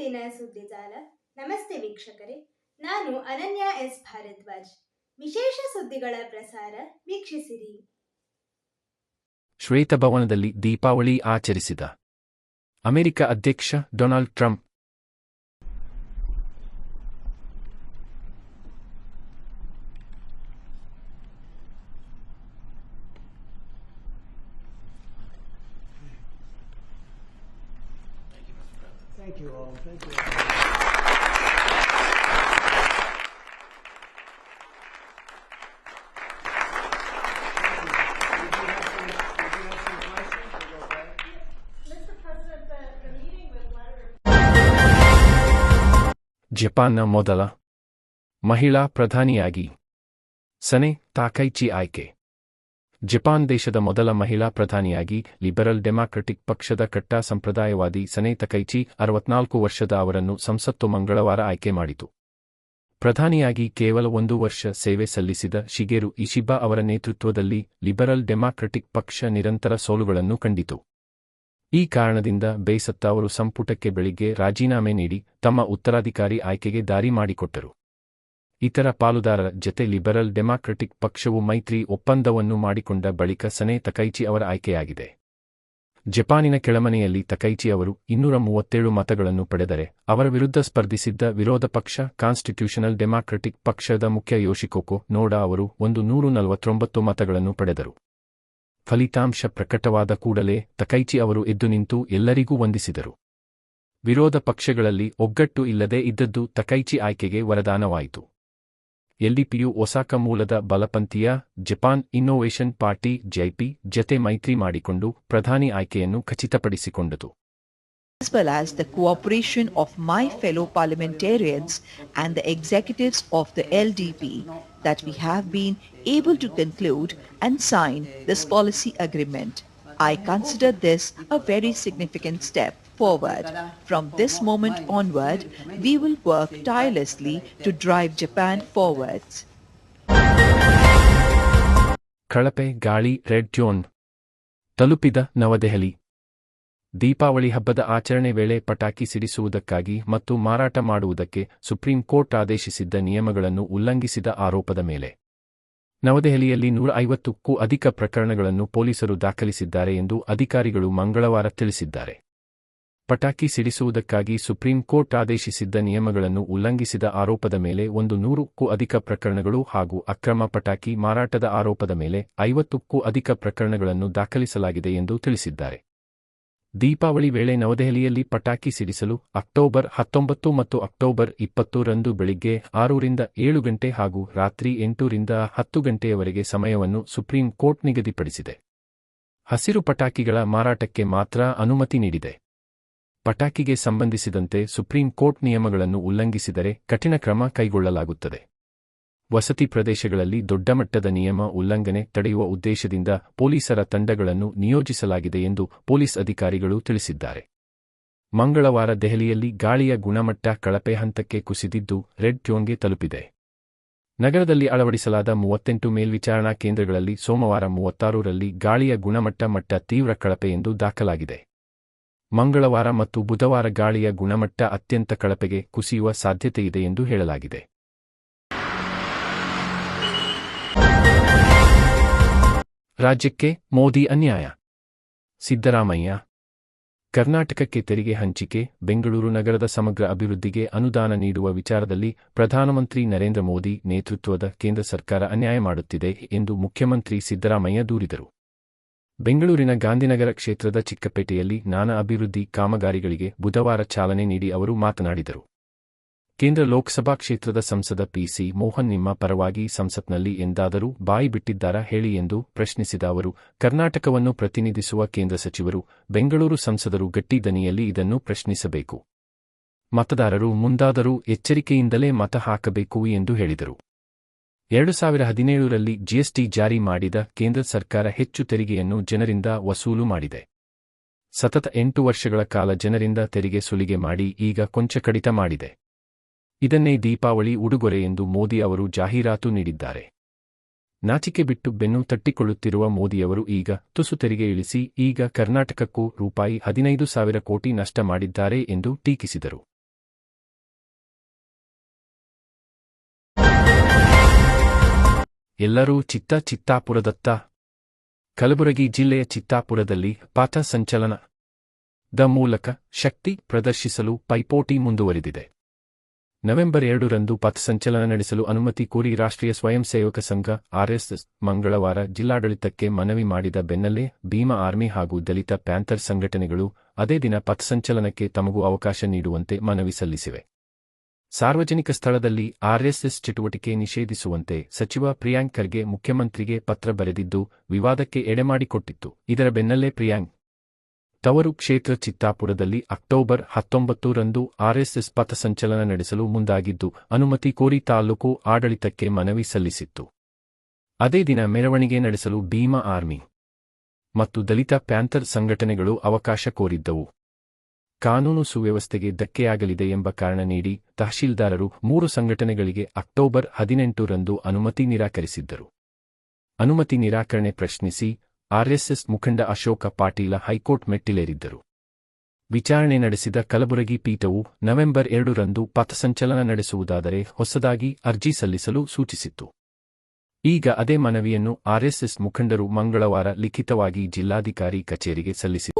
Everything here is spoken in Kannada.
ದೈನಂದಿನ ಸುದ್ದಿಜಾಲ. ನಮಸ್ತೆ ವೀಕ್ಷಕರೇ, ನಾನು ಅನನ್ಯ ಎಸ್ ಭಾರದ್ವಾಜ್. ವಿಶೇಷ ಸುದ್ದಿಗಳ ಪ್ರಸಾರ ವೀಕ್ಷಿಸಿರಿ. ಶ್ವೇತಭವನದಲ್ಲಿ ದೀಪಾವಳಿ ಆಚರಿಸಿದ ಅಮೆರಿಕ ಅಧ್ಯಕ್ಷ Donald Trump. Thank you all. Thank you. ಜಪಾನ್ನ ಮೊದಲ ಮಹಿಳಾ ಪ್ರಧಾನಿಯಾಗಿ ಸನೆ ತಾಕೈಚಿ ಆಯ್ಕೆ. ಜಪಾನ್ ದೇಶದ ಮೊದಲ ಮಹಿಳಾ ಪ್ರಧಾನಿಯಾಗಿ ಲಿಬರಲ್ ಡೆಮಾಕ್ರೆಟಿಕ್ ಪಕ್ಷದ ಕಟ್ಟಾ ಸಂಪ್ರದಾಯವಾದಿ ಸನೆ ತಕೈಚಿ 64 ವರ್ಷದ ಅವರನ್ನು ಸಂಸತ್ತು ಮಂಗಳವಾರ ಆಯ್ಕೆ ಮಾಡಿತು. ಪ್ರಧಾನಿಯಾಗಿ ಕೇವಲ 1 ವರ್ಷ ಸೇವೆ ಸಲ್ಲಿಸಿದ ಶಿಗೆರು ಇಶಿಬಾ ಅವರ ನೇತೃತ್ವದಲ್ಲಿ ಲಿಬರಲ್ ಡೆಮಾಕ್ರೆಟಿಕ್ ಪಕ್ಷ ನಿರಂತರ ಸೋಲುಗಳನ್ನು ಕಂಡಿತು. ಈ ಕಾರಣದಿಂದ ಬೇಸತ್ತ ಅವರು ಸಂಪುಟಕ್ಕೆ ಬೆಳಿಗ್ಗೆ ರಾಜೀನಾಮೆ ನೀಡಿ ತಮ್ಮ ಉತ್ತರಾಧಿಕಾರಿ ಆಯ್ಕೆಗೆ ದಾರಿ ಮಾಡಿಕೊಟ್ಟರು. ಇತರ ಪಾಲುದಾರರ ಜತೆ ಲಿಬರಲ್ ಡೆಮಾಕ್ರೆಟಿಕ್ ಪಕ್ಷವು ಮೈತ್ರಿ ಒಪ್ಪಂದವನ್ನು ಮಾಡಿಕೊಂಡ ಬಳಿಕ ಸನೆ ತಕೈಚಿ ಅವರ ಆಯ್ಕೆಯಾಗಿದೆ. ಜಪಾನಿನ ಕೆಳಮನೆಯಲ್ಲಿ ತಕೈಚಿ ಅವರು 237 ಮತಗಳನ್ನು ಪಡೆದರೆ, ಅವರ ವಿರುದ್ಧ ಸ್ಪರ್ಧಿಸಿದ್ದ ವಿರೋಧ ಪಕ್ಷ ಕಾನ್ಸ್ಟಿಟ್ಯೂಷನಲ್ ಡೆಮಾಕ್ರೆಟಿಕ್ ಪಕ್ಷದ ಮುಖ್ಯ ಯೋಶಿಕೋಕೊ ನೋಡಾ ಅವರು 149 ಮತಗಳನ್ನು ಪಡೆದರು. ಫಲಿತಾಂಶ ಪ್ರಕಟವಾದ ಕೂಡಲೇ ತಕೈಚಿ ಅವರು ಎದ್ದು ನಿಂತು ಎಲ್ಲರಿಗೂ ವಂದಿಸಿದರು. ವಿರೋಧ ಪಕ್ಷಗಳಲ್ಲಿ ಒಗ್ಗಟ್ಟು ಇಲ್ಲದೆ ಇದ್ದದ್ದು ತಕೈಚಿ ಆಯ್ಕೆಗೆ ವರದಾನವಾಯಿತು. ಎಲ್ಡಿಪಿಯು ಒಸಾಕ ಮೂಲದ ಬಲಪಂಥೀಯ ಜಪಾನ್ ಇನ್ನೋವೇಷನ್ ಪಾರ್ಟಿ ಜೆಪಿ ಜತೆ ಮೈತ್ರಿ ಮಾಡಿಕೊಂಡು ಪ್ರಧಾನಿ ಆಯ್ಕೆಯನ್ನು ಖಚಿತಪಡಿಸಿಕೊಂಡಿತು. As well as the cooperation of my fellow parliamentarians and the executives of the LDP, that we have been able to conclude and sign this policy agreement. I consider this a very significant step forward. From this moment onward, we will work tirelessly to drive Japan forwards. ಕಳಪೆ ಗಾಳಿ ರೆಡ್ ಝೋನ್ ತಲುಪಿದ ನವದೆಹಲಿ. ದೀಪಾವಳಿ ಹಬ್ಬದ ಆಚರಣೆ ವೇಳೆ ಪಟಾಕಿ ಸಿಡಿಸುವುದಕ್ಕಾಗಿ ಮತ್ತು ಮಾರಾಟ ಮಾಡುವುದಕ್ಕೆ ಸುಪ್ರೀಂ ಕೋರ್ಟ್ ಆದೇಶಿಸಿದ್ದ ನಿಯಮಗಳನ್ನು ಉಲ್ಲಂಘಿಸಿದ ಆರೋಪದ ಮೇಲೆ ನವದೆಹಲಿಯಲ್ಲಿ 150ಕ್ಕೂ ಅಧಿಕ ಪ್ರಕರಣಗಳನ್ನು ಪೊಲೀಸರು ದಾಖಲಿಸಿದ್ದಾರೆ ಎಂದು ಅಧಿಕಾರಿಗಳು ಮಂಗಳವಾರ ತಿಳಿಸಿದ್ದಾರೆ. ಪಟಾಕಿ ಸಿಡಿಸುವುದಕ್ಕಾಗಿ ಸುಪ್ರೀಂ ಕೋರ್ಟ್ ಆದೇಶಿಸಿದ್ದ ನಿಯಮಗಳನ್ನು ಉಲ್ಲಂಘಿಸಿದ ಆರೋಪದ ಮೇಲೆ 100ಕ್ಕೂ ಅಧಿಕ ಪ್ರಕರಣಗಳು ಹಾಗೂ ಅಕ್ರಮ ಪಟಾಕಿ ಮಾರಾಟದ ಆರೋಪದ ಮೇಲೆ 50ಕ್ಕೂ ಅಧಿಕ ಪ್ರಕರಣಗಳನ್ನು ದಾಖಲಿಸಲಾಗಿದೆ ಎಂದು ತಿಳಿಸಿದ್ದಾರೆ. ದೀಪಾವಳಿ ವೇಳೆ ನವದೆಹಲಿಯಲ್ಲಿ ಪಟಾಕಿ ಸಿಡಿಸಲು ಅಕ್ಟೋಬರ್ 19 ಮತ್ತು ಅಕ್ಟೋಬರ್ 20 ರಂದು ಬೆಳಿಗ್ಗೆ 6 ರಿಂದ 7 ಗಂಟೆ ಹಾಗೂ ರಾತ್ರಿ 8 ರಿಂದ 10 ಗಂಟೆಯವರೆಗೆ ಸಮಯವನ್ನು ಸುಪ್ರೀಂ ಕೋರ್ಟ್ ನಿಗದಿಪಡಿಸಿದೆ. ಹಸಿರು ಪಟಾಕಿಗಳ ಮಾರಾಟಕ್ಕೆ ಮಾತ್ರ ಅನುಮತಿ ನೀಡಿದೆ. ಪಟಾಕಿಗೆ ಸಂಬಂಧಿಸಿದಂತೆ ಸುಪ್ರೀಂ ಕೋರ್ಟ್ ನಿಯಮಗಳನ್ನು ಉಲ್ಲಂಘಿಸಿದರೆ ಕಠಿಣ ಕ್ರಮ ಕೈಗೊಳ್ಳಲಾಗುತ್ತದೆ. ವಸತಿ ಪ್ರದೇಶಗಳಲ್ಲಿ ದೊಡ್ಡಮಟ್ಟದ ನಿಯಮ ಉಲ್ಲಂಘನೆ ತಡೆಯುವ ಉದ್ದೇಶದಿಂದ ಪೊಲೀಸರ ತಂಡಗಳನ್ನು ನಿಯೋಜಿಸಲಾಗಿದೆ ಎಂದು ಪೊಲೀಸ್ ಅಧಿಕಾರಿಗಳು ತಿಳಿಸಿದ್ದಾರೆ. ಮಂಗಳವಾರ ದೆಹಲಿಯಲ್ಲಿ ಗಾಳಿಯ ಗುಣಮಟ್ಟ ಕಳಪೆ ಹಂತಕ್ಕೆ ಕುಸಿದಿದ್ದು ರೆಡ್ ಝೋನ್ಗೆ ತಲುಪಿದೆ. ನಗರದಲ್ಲಿ ಅಳವಡಿಸಲಾದ 38 ಮೇಲ್ವಿಚಾರಣಾ ಕೇಂದ್ರಗಳಲ್ಲಿ ಸೋಮವಾರ 36ರಲ್ಲಿ ಗಾಳಿಯ ಗುಣಮಟ್ಟ ತೀವ್ರ ಕಳಪೆ ಎಂದು ದಾಖಲಾಗಿದೆ. ಮಂಗಳವಾರ ಮತ್ತು ಬುಧವಾರ ಗಾಳಿಯ ಗುಣಮಟ್ಟ ಅತ್ಯಂತ ಕಳಪೆಗೆ ಕುಸಿಯುವ ಸಾಧ್ಯತೆಯಿದೆ ಎಂದು ಹೇಳಲಾಗಿದೆ. ರಾಜ್ಯಕ್ಕೆ ಮೋದಿ ಅನ್ಯಾಯ. ಸಿದ್ದರಾಮಯ್ಯ. ಕರ್ನಾಟಕಕ್ಕೆ ತೆರಿಗೆ ಹಂಚಿಕೆ, ಬೆಂಗಳೂರು ನಗರದ ಸಮಗ್ರ ಅಭಿವೃದ್ಧಿಗೆ ಅನುದಾನ ನೀಡುವ ವಿಚಾರದಲ್ಲಿ ಪ್ರಧಾನಮಂತ್ರಿ ನರೇಂದ್ರ ಮೋದಿ ನೇತೃತ್ವದ ಕೇಂದ್ರ ಸರ್ಕಾರ ಅನ್ಯಾಯ ಮಾಡುತ್ತಿದೆ ಎಂದು ಮುಖ್ಯಮಂತ್ರಿ ಸಿದ್ದರಾಮಯ್ಯ ದೂರಿದರು. ಬೆಂಗಳೂರಿನ ಗಾಂಧಿನಗರ ಕ್ಷೇತ್ರದ ಚಿಕ್ಕಪೇಟೆಯಲ್ಲಿ ನಾನಾ ಅಭಿವೃದ್ಧಿ ಕಾಮಗಾರಿಗಳಿಗೆ ಬುಧವಾರ ಚಾಲನೆ ನೀಡಿ ಅವರು ಮಾತನಾಡಿದರು. ಕೇಂದ್ರ ಲೋಕಸಭಾ ಕ್ಷೇತ್ರದ ಸಂಸದ ಪಿಸಿ ಮೋಹನ್ ನಿಮ್ಮ ಪರವಾಗಿ ಸಂಸತ್ನಲ್ಲಿ ಎಂದಾದರೂ ಬಾಯಿ ಬಿಟ್ಟಿದ್ದಾರಾ ಹೇಳಿ ಎಂದು ಪ್ರಶ್ನಿಸಿದ ಅವರು, ಕರ್ನಾಟಕವನ್ನು ಪ್ರತಿನಿಧಿಸುವ ಕೇಂದ್ರ ಸಚಿವರು, ಬೆಂಗಳೂರು ಸಂಸದರು ಗಟ್ಟಿ ದನಿಯಲ್ಲಿ ಇದನ್ನು ಪ್ರಶ್ನಿಸಬೇಕು. ಮತದಾರರು ಮುಂದಾದರೂ ಎಚ್ಚರಿಕೆಯಿಂದಲೇ ಮತ ಹಾಕಬೇಕು ಎಂದು ಹೇಳಿದರು. 2017ರಲ್ಲಿ ಜಿಎಸ್ಟಿ ಜಾರಿ ಮಾಡಿದ ಕೇಂದ್ರ ಸರ್ಕಾರ ಹೆಚ್ಚು ತೆರಿಗೆಯನ್ನು ಜನರಿಂದ ವಸೂಲು ಮಾಡಿದೆ. ಸತತ 8 ವರ್ಷಗಳ ಕಾಲ ಜನರಿಂದ ತೆರಿಗೆ ಸುಲಿಗೆ ಮಾಡಿ ಈಗ ಕೊಂಚ ಕಡಿತ ಮಾಡಿದೆ. ಇದನ್ನೇ ದೀಪಾವಳಿ ಉಡುಗೊರೆ ಎಂದು ಮೋದಿ ಅವರು ಜಾಹೀರಾತು ನೀಡಿದ್ದಾರೆ. ನಾಚಿಕೆ ಬಿಟ್ಟು ಬೆನ್ನು ತಟ್ಟಿಕೊಳ್ಳುತ್ತಿರುವ ಮೋದಿಯವರು ಈಗ ತುಸು ತೆರಿಗೆ ಇಳಿಸಿ ಈಗ ಕರ್ನಾಟಕಕ್ಕೂ ರೂಪಾಯಿ 15,000 ಕೋಟಿ ನಷ್ಟ ಮಾಡಿದ್ದಾರೆ ಎಂದು ಟೀಕಿಸಿದರು. ಎಲ್ಲರೂ ಚಿತ್ತಾಪುರದತ್ತ. ಕಲಬುರಗಿ ಜಿಲ್ಲೆಯ ಚಿತ್ತಾಪುರದಲ್ಲಿ ಪಥ ಸಂಚಲನದ ಮೂಲಕ ಶಕ್ತಿ ಪ್ರದರ್ಶಿಸಲು ಪೈಪೋಟಿ ಮುಂದುವರಿದಿದೆ. ನವೆಂಬರ್ 2ರಂದು ಪಥಸಂಚಲನ ನಡೆಸಲು ಅನುಮತಿ ಕೋರಿ ರಾಷ್ಟ್ರೀಯ ಸ್ವಯಂ ಸೇವಕ ಸಂಘ ಆರ್ಎಸ್ಎಸ್ ಮಂಗಳವಾರ ಜಿಲ್ಲಾಡಳಿತಕ್ಕೆ ಮನವಿ ಮಾಡಿದ ಬೆನ್ನಲ್ಲೇ ಭೀಮಾ ಆರ್ಮಿ ಹಾಗೂ ದಲಿತ ಪ್ಯಾಂಥರ್ ಸಂಘಟನೆಗಳು ಅದೇ ದಿನ ಪಥಸಂಚಲನಕ್ಕೆ ತಮಗೂ ಅವಕಾಶ ನೀಡುವಂತೆ ಮನವಿ ಸಲ್ಲಿಸಿವೆ. ಸಾರ್ವಜನಿಕ ಸ್ಥಳದಲ್ಲಿ ಆರ್ಎಸ್ಎಸ್ ಚಟುವಟಿಕೆ ನಿಷೇಧಿಸುವಂತೆ ಸಚಿವ ಪ್ರಿಯಾಂಕ್ ಖರ್ಗೆ ಮುಖ್ಯಮಂತ್ರಿಗೆ ಪತ್ರ ಬರೆದಿದ್ದು ವಿವಾದಕ್ಕೆ ಎಡೆಮಾಡಿಕೊಟ್ಟಿತ್ತು. ಇದರ ಬೆನ್ನಲ್ಲೇ ಪ್ರಿಯಾಂಕ್ ತವರು ಕ್ಷೇತ್ರ ಚಿತ್ತಾಪುರದಲ್ಲಿ ಅಕ್ಟೋಬರ್ 19ರಂದು ಆರ್ಎಸ್ಎಸ್ ಪಥಸಂಚಲನ ನಡೆಸಲು ಮುಂದಾಗಿದ್ದು ಅನುಮತಿ ಕೋರಿ ತಾಲೂಕು ಆಡಳಿತಕ್ಕೆ ಮನವಿ ಸಲ್ಲಿಸಿತ್ತು. ಅದೇ ದಿನ ಮೆರವಣಿಗೆ ನಡೆಸಲು ಭೀಮಾ ಆರ್ಮಿ ಮತ್ತು ದಲಿತ ಪ್ಯಾಂಥರ್ ಸಂಘಟನೆಗಳು ಅವಕಾಶ ಕೋರಿದ್ದವು. ಕಾನೂನು ಸುವ್ಯವಸ್ಥೆಗೆ ಧಕ್ಕೆಯಾಗಲಿದೆ ಎಂಬ ಕಾರಣ ನೀಡಿ ತಹಶೀಲ್ದಾರರು 3 ಸಂಘಟನೆಗಳಿಗೆ ಅಕ್ಟೋಬರ್ 18ರಂದು ಅನುಮತಿ ನಿರಾಕರಿಸಿದ್ದರು. ಅನುಮತಿ ನಿರಾಕರಣೆ ಪ್ರಶ್ನಿಸಿ ಆರ್ಎಸ್ಎಸ್ ಮುಖಂಡ ಅಶೋಕ ಪಾಟೀಲ ಹೈಕೋರ್ಟ್ ಮೆಟ್ಟಿಲೇರಿದ್ದರು. ವಿಚಾರಣೆ ನಡೆಸಿದ ಕಲಬುರಗಿ ಪೀಠವು ನವೆಂಬರ್ 2ರಂದು ಪಥಸಂಚಲನ ನಡೆಸುವುದಾದರೆ ಹೊಸದಾಗಿ ಅರ್ಜಿ ಸಲ್ಲಿಸಲು ಸೂಚಿಸಿತ್ತು. ಈಗ ಅದೇ ಮನವಿಯನ್ನು ಆರ್ಎಸ್ಎಸ್ ಮುಖಂಡರು ಮಂಗಳವಾರ ಲಿಖಿತವಾಗಿ ಜಿಲ್ಲಾಧಿಕಾರಿ ಕಚೇರಿಗೆ ಸಲ್ಲಿಸಿದ್ದಾರೆ.